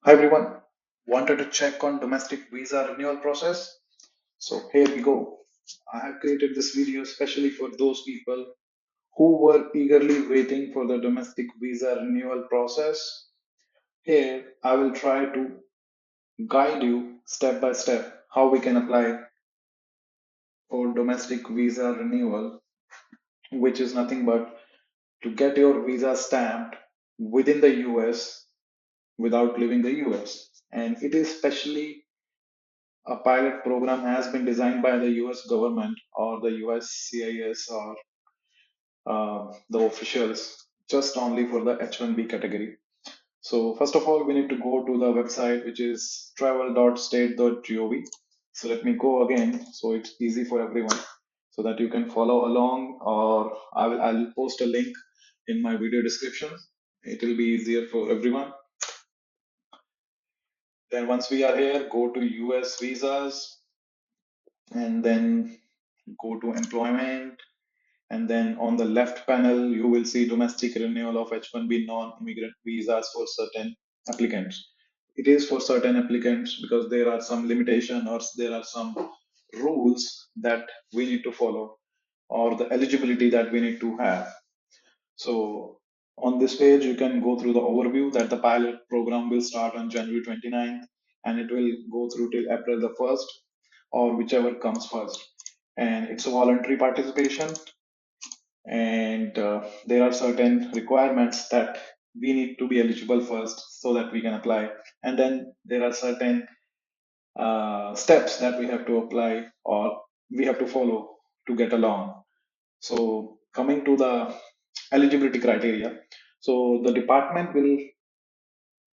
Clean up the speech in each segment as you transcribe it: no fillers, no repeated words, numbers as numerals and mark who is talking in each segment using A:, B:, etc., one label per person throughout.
A: Hi everyone. Wanted to check on domestic visa renewal process? So here we go. I have created this video especially for those people who were eagerly waiting for the domestic visa renewal process. Here I will try to guide you step by step how we can apply for domestic visa renewal, which is nothing but to get your visa stamped within the US without leaving the US. And it is specially a pilot program has been designed by the US government or the US CIS or the officials just only for the H1B category. So first of all, we need to go to the website, which is travel.state.gov. So let me go again so it's easy for everyone so that you can follow along, or I'll post a link in my video description. It will be easier for everyone. Then once we are here, go to US visas and then go to employment, and then on the left panel you will see domestic renewal of H1B non-immigrant visas for certain applicants. It is for certain applicants because there are some limitation or there are some rules that we need to follow, or the eligibility that we need to have. So on this page you can go through the overview that the pilot program will start on January 29th and it will go through till April the 1st, or whichever comes first. And it's a voluntary participation, and there are certain requirements that we need to be eligible first so that we can apply, and then there are certain steps that we have to apply or we have to follow to get along. So coming to the eligibility criteria, so the department will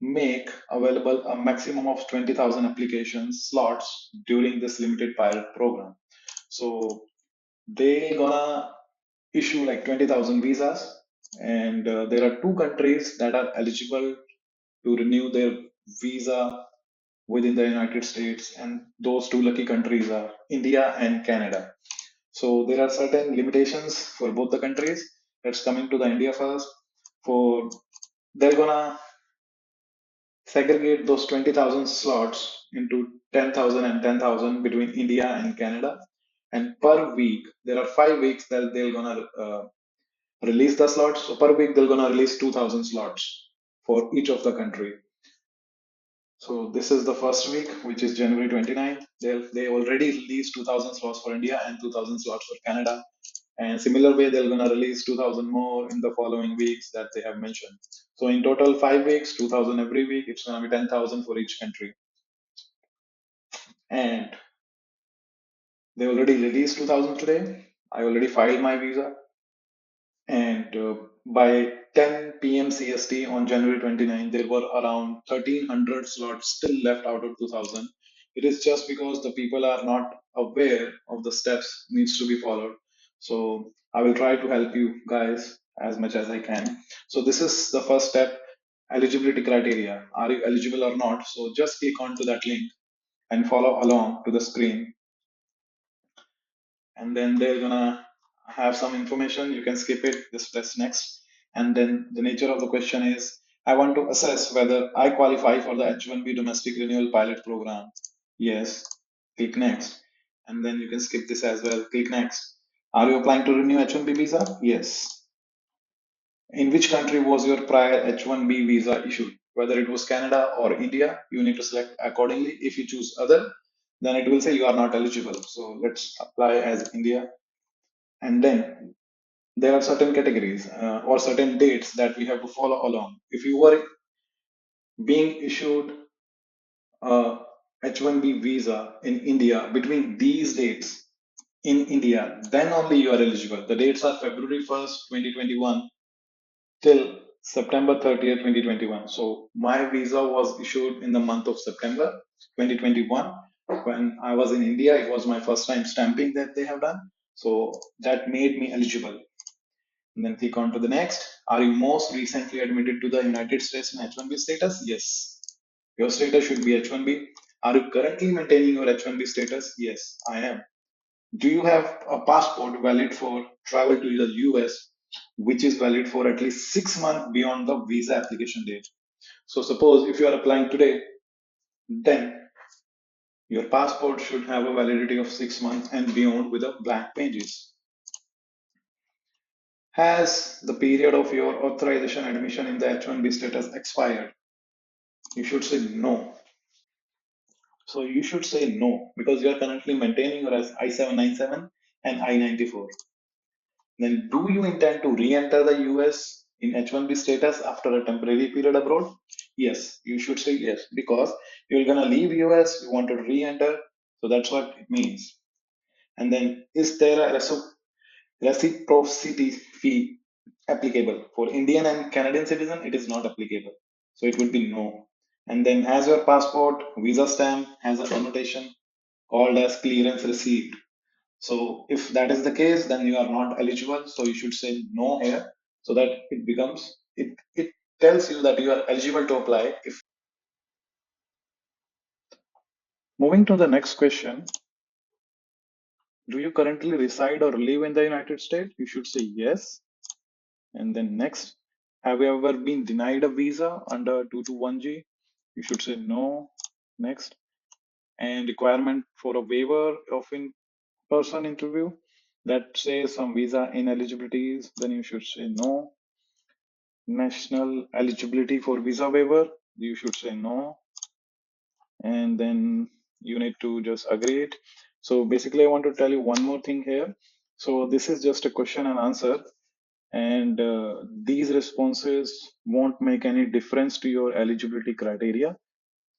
A: make available a maximum of 20,000 application slots during this limited pilot program. So they gonna issue like 20,000 visas, and there are two countries that are eligible to renew their visa within the United States, and those two lucky countries are India and Canada. So there are certain limitations for both the countries. Let's coming to the India first. For they're gonna segregate those 20,000 slots into 10,000 and 10,000 between India and Canada. And per week, there are 5 weeks that they're gonna release the slots. So per week, they're gonna release 2,000 slots for each of the country. So this is the first week, which is January 29th. They already released 2,000 slots for India and 2,000 slots for Canada. And similar way, they're gonna release 2,000 more in the following weeks that they have mentioned. So in total, 5 weeks, 2,000 every week. It's gonna be 10,000 for each country. And they already released 2,000 today. I already filed my visa, and by 10 p.m. CST on January 29, there were around 1,300 slots still left out of 2,000. It is just because the people are not aware of the steps needs to be followed. So I will try to help you guys as much as I can. So this is the first step, eligibility criteria. Are you eligible or not? So just click onto that link and follow along to the screen, and then they're gonna have some information. You can skip it, just press next. And then the nature of the question is, I want to assess whether I qualify for the H1B domestic renewal pilot program. Yes, click next. And then you can skip this as well, click next. Are you applying to renew H1B visa? Yes. In which country was your prior H1B visa issued? Whether it was Canada or India, you need to select accordingly. If you choose other, then it will say you are not eligible. So let's apply as India. And then there are certain categories or certain dates that we have to follow along. If you were being issued a H1B visa in India between these dates in India, then only you are eligible. The dates are February 1st, 2021 till September 30th, 2021. So my visa was issued in the month of September 2021. When I was in India, it was my first time stamping that they have done. So that made me eligible. And then click on to the next. Are you most recently admitted to the United States in H1B status? Yes. Your status should be H1B. Are you currently maintaining your H1B status? Yes, I am. Do you have a passport valid for travel to the US, which is valid for at least 6 months beyond the visa application date? So suppose if you are applying today, then your passport should have a validity of 6 months and beyond with a blank pages. Has the period of your authorization admission in the H1B status expired? You should say no. So you should say no because you are currently maintaining your I-797 and I-94. Then do you intend to re-enter the US in H1B status after a temporary period abroad? Yes, you should say yes because you're gonna leave US, you want to re-enter, so that's what it means. And then is there a reciprocity fee applicable? For Indian and Canadian citizen, it is not applicable. So it would be no. And then has your passport, visa stamp has a connotation called as clearance received. So if that is the case, then you are not eligible. So you should say no here so that it becomes, it tells you that you are eligible to apply. If moving to the next question, do you currently reside or live in the United States? You should say yes. And then next, have you ever been denied a visa under 221G? You should say no. Next, and requirement for a waiver of in-person interview that says some visa ineligibilities, then you should say no. National eligibility for visa waiver, you should say no. And then you need to just agree it. So basically, I want to tell you one more thing here. So this is just a question and answer, and these responses won't make any difference to your eligibility criteria.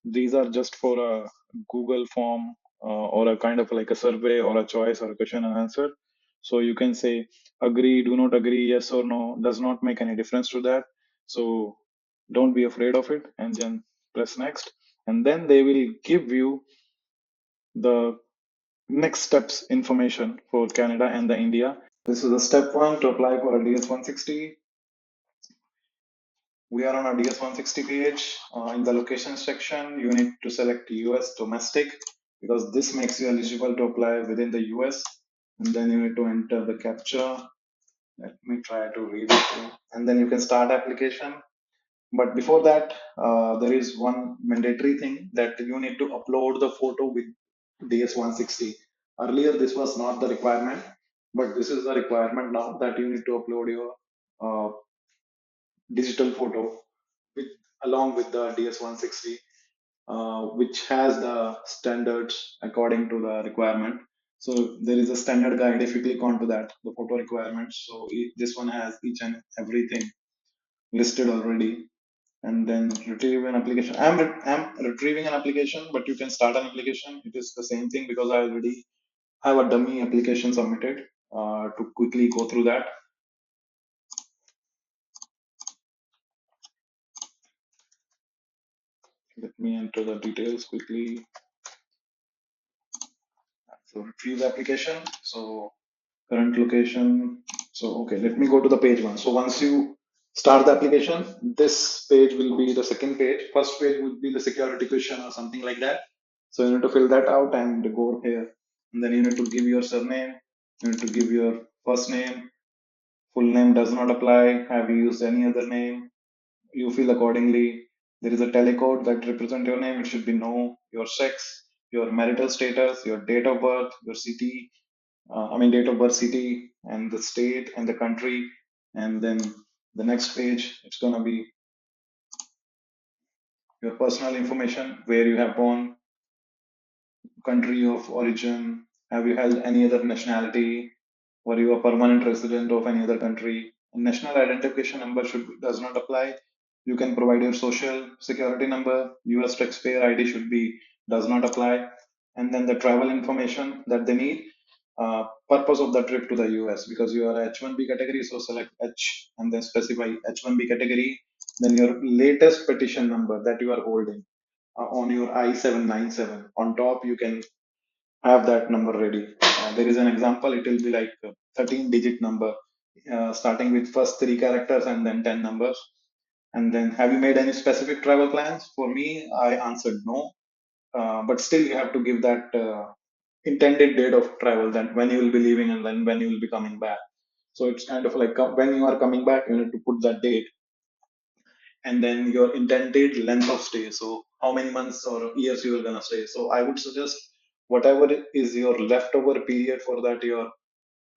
A: These are just for a Google form or a kind of like a survey or a choice or a question and answer. So you can say agree, do not agree, yes or no, does not make any difference to that. So don't be afraid of it and then press next. And then they will give you the next steps information for Canada and the India. This is the step one to apply for a DS 160. We are on our DS 160 page. In the location section, you need to select US domestic because this makes you eligible to apply within the US. And then you need to enter the captcha. Let me try to read it. And then you can start application. But before that, there is one mandatory thing that you need to upload the photo with DS 160. Earlier, this was not the requirement, but this is the requirement now that you need to upload your uh, digital photo with along with the DS160, which has the standards according to the requirement. So there is a standard guide. If you click onto that, the photo requirements. So this one has each and everything listed already. And then retrieve an application. I'm retrieving an application, but you can start an application. It is the same thing because I already have a dummy application submitted. To quickly go through that, let me enter the details quickly. So retrieve the application. So current location. So okay, let me go to the page one. So once you start the application, this page will be the second page. First page would be the security question or something like that. So you need to fill that out and go here. And then you need to give your surname. You need to give your first name. Full name does not apply. Have you used any other name? You fill accordingly. There is a telecode that represents your name. It should be no. Your sex, your marital status, your date of birth, your city, date of birth, city, and the state and the country. And then the next page, it's going to be your personal information, where you have born, country of origin, have you held any other nationality, were you a permanent resident of any other country. National identification number does not apply. You can provide your social security number. US taxpayer ID should be does not apply. And then the travel information that they need. Purpose of the trip to the US because you are H1B category, so select H and then specify H1B category. Then your latest petition number that you are holding on your I-797. On top, you can have that number ready. There is an example, it will be like a 13 digit number, starting with first three characters and then 10 numbers. And then, have you made any specific travel plans? For me, I answered no, but still, you have to give that intended date of travel, then when you will be leaving and then when you will be coming back. So it's kind of like when you are coming back, you need to put that date. and then your intended length of stay. So how many months or years you are gonna stay. So I would suggest whatever is your leftover period for that your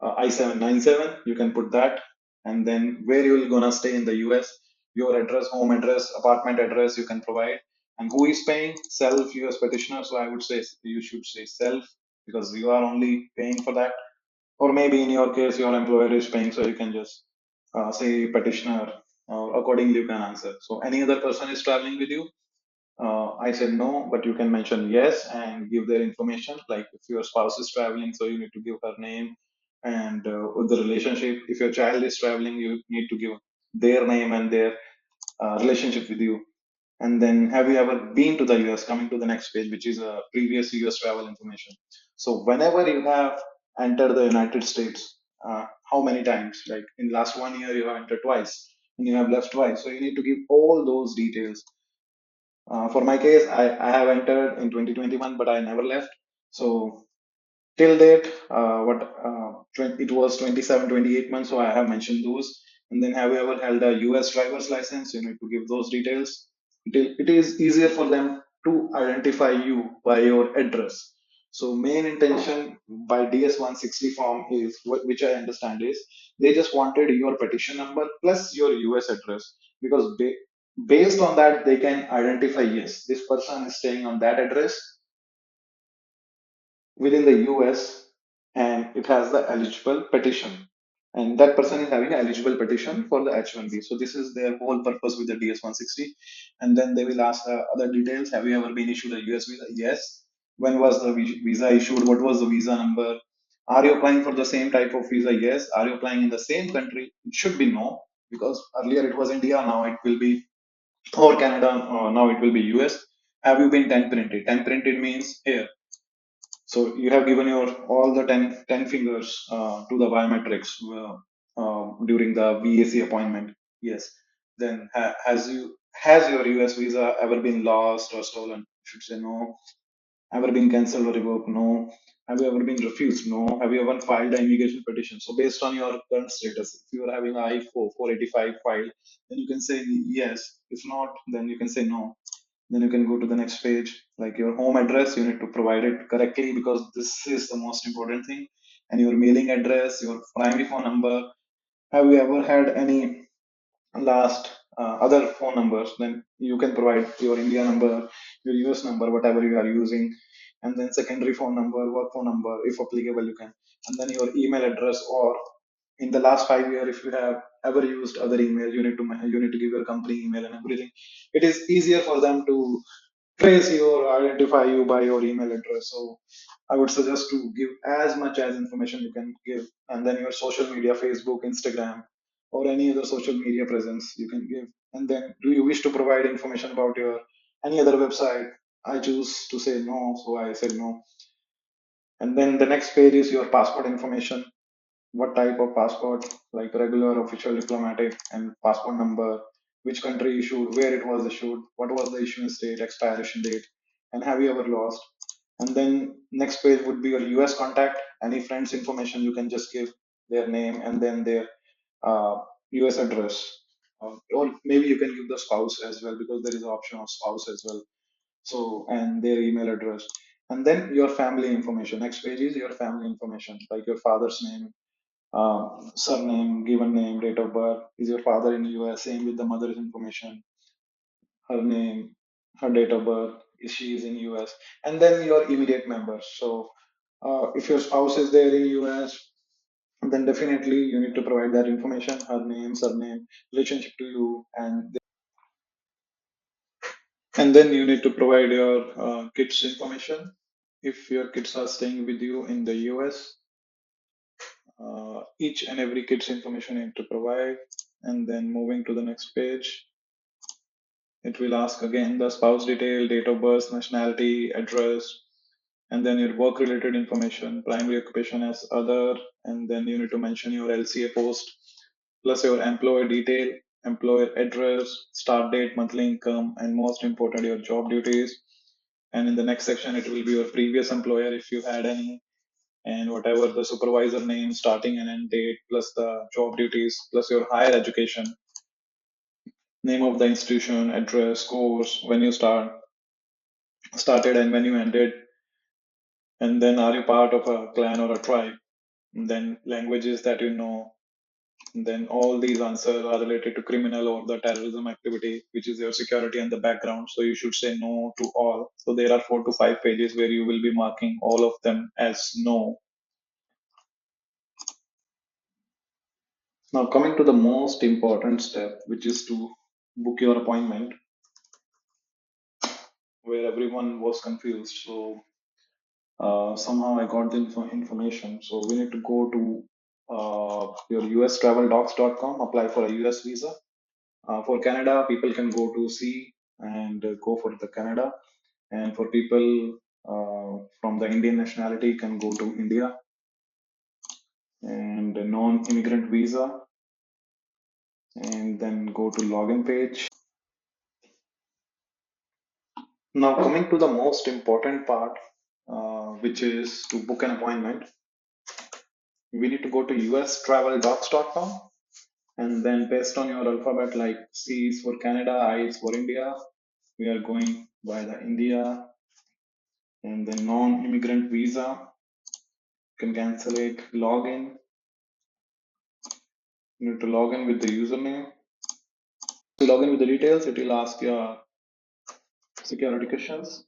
A: I-797, you can put that, and then where you're gonna stay in the US, your address, home address, apartment address, you can provide, and who is paying? Self US petitioner. So I would say you should say self because you are only paying for that, or maybe in your case your employer is paying, so you can just say petitioner. Accordingly, you can answer. So any other person is traveling with you? I said no, but you can mention yes and give their information. Like if your spouse is traveling, so you need to give her name and with the relationship. If your child is traveling, you need to give their name and their relationship with you. And then, have you ever been to the US? Coming to the next page, which is previous US travel information. So, whenever you have entered the United States, how many times? Like in last 1 year, you have entered twice, and you have left twice. So, you need to give all those details. For my case, I have entered in 2021, but I never left. So, till date, it was 27, 28 months, so I have mentioned those. And then, have you ever held a US driver's license? You need to give those details. It is easier for them to identify you by your address. So, main intention by DS 160 form is, which I understand is, they just wanted your petition number plus your US address because based on that, they can identify, yes, this person is staying on that address within the US and it has the eligible petition. And that person is having an eligible petition for the H1B. So this is their whole purpose with the DS 160. And then they will ask other details. Have you ever been issued a US visa? Yes. When was the visa issued? What was the visa number? Are you applying for the same type of visa? Yes. Are you applying in the same country? It should be no, because earlier it was India, now it will be, or Canada, now it will be US. Have you been 10 printed? 10 printed means here so you have given your all the 10 fingers to the biometrics during the VAC appointment. Yes. Then has your US visa ever been lost or stolen? You should say no. Ever been cancelled or revoked? No. Have you ever been refused? No. Have you ever filed an immigration petition? So based on your current status, if you are having I-4 485 filed, then you can say yes. If not, then you can say no. Then you can go to the next page, like your home address, you need to provide it correctly because this is the most important thing. And your mailing address, your primary phone number. Have you ever had any last other phone numbers? Then you can provide your India number, your US number, whatever you are using. And then secondary phone number, work phone number, if applicable, you can. And then your email address, or in the last 5 years, if you have ever used other email, you need to give your company email and everything. It is easier for them to trace you or identify you by your email address. So I would suggest to give as much as information you can give, and then your social media, Facebook, Instagram, or any other social media presence you can give. And then, do you wish to provide information about your any other website? I choose to say no, so I said no. And then the next page is your passport information. What type of passport, like regular, official, diplomatic, and passport number, which country issued, where it was issued, what was the issuance date, expiration date, and have you ever lost. And then next page would be your US contact. Any friends information you can just give their name and then their uh, US address. Or maybe you can give the spouse as well because there is an option of spouse as well. So, and their email address. And then your family information. Next page is your family information, like your father's name, surname, given name, date of birth. Is your father in the US? Same with the mother's information, her name, her date of birth. Is she is in US? And then your immediate members. So if your spouse is there in US, then definitely you need to provide that information, her name, surname, relationship to you, and then you need to provide your kids information. If your kids are staying with you in the US, each and every kid's information you need to provide. And then moving to the next page, it will ask again the spouse detail, date of birth, nationality, address, and then your work related information, primary occupation as other, and then you need to mention your LCA post, plus your employer detail, employer address, start date, monthly income, and most important, your job duties. And in the next section, it will be your previous employer if you had any, and whatever the supervisor name, starting and end date, plus the job duties, plus your higher education. name of the institution, address, course, when you started and when you ended, and then are you part of a clan or a tribe, and then languages that you know, and then all these answers are related to criminal or the terrorism activity, which is your security and the background. So you should say no to all. So there are 4 to 5 pages where you will be marking all of them as no. Now coming to the most important step, which is to book your appointment, where everyone was confused. So somehow I got the information. So we need to go to your ustraveldocs.com, apply for a US visa. For Canada, people can go to C and go for the Canada. And for people from the Indian nationality, can go to India. And a non-immigrant visa, and then go to login page. Now coming to the most important part, which is to book an appointment. We need to go to ustraveldocs.com, and then based on your alphabet, like C is for Canada, I is for India, we are going by the India. And then non-immigrant visa, you can cancel it. Login, you need to log in with the username. To log in with the details, it will ask your security questions.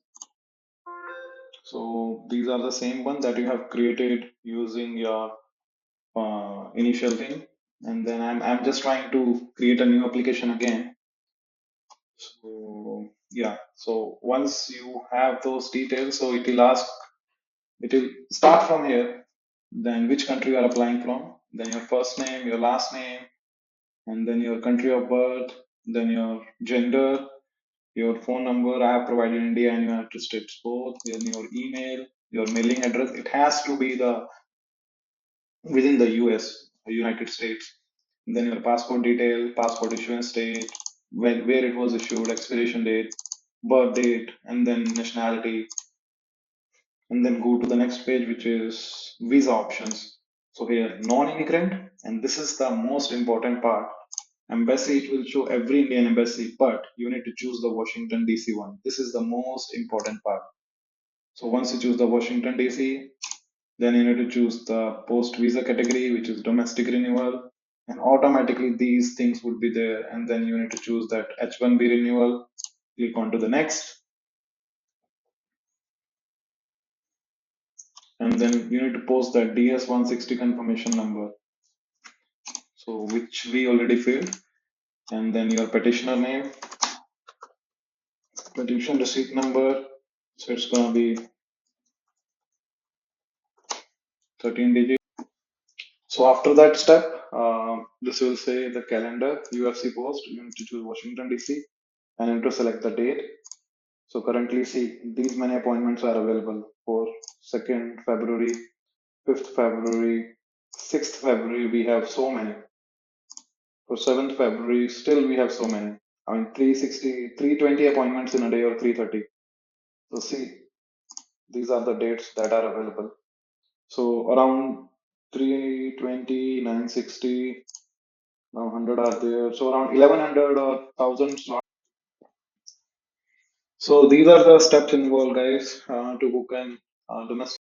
A: So these are the same one that you have created using your initial thing. And then I'm just trying to create a new application again. So yeah, so once you have those details, so it will start from here, then which country you are applying from, then your first name, your last name, and then your country of birth, then your gender, your phone number. I have provided India and United States both, then your email, your mailing address. It has to be the within the US, United States. Then your passport detail, passport issuance date, where it was issued, expiration date, birth date, and then nationality. And then go to the next page, which is visa options. So here, non-immigrant, and this is the most important part. Embassy, it will show every Indian embassy, but you need to choose the Washington DC one. This is the most important part. So once you choose the Washington DC, then you need to choose the post visa category, which is domestic renewal, and automatically these things would be there. And then you need to choose that H1B renewal. Click on to the next, and then you need to post that DS-160 confirmation number, so which we already filled, and then your petitioner name, petition receipt number. So it's gonna be 13 digits. So after that step, this will say the calendar, UFC post. You need to choose Washington DC, and you need to select the date. So currently, see, these many appointments are available for 2nd February, 5th February, 6th February. We have so many. For 7th February, still we have so many. I mean, 360, 320 appointments in a day, or 330. So see, these are the dates that are available. So around 320, 960, now 100 are there. So around 1100 or 1000 slots. So these are the steps involved, guys, to book an domestic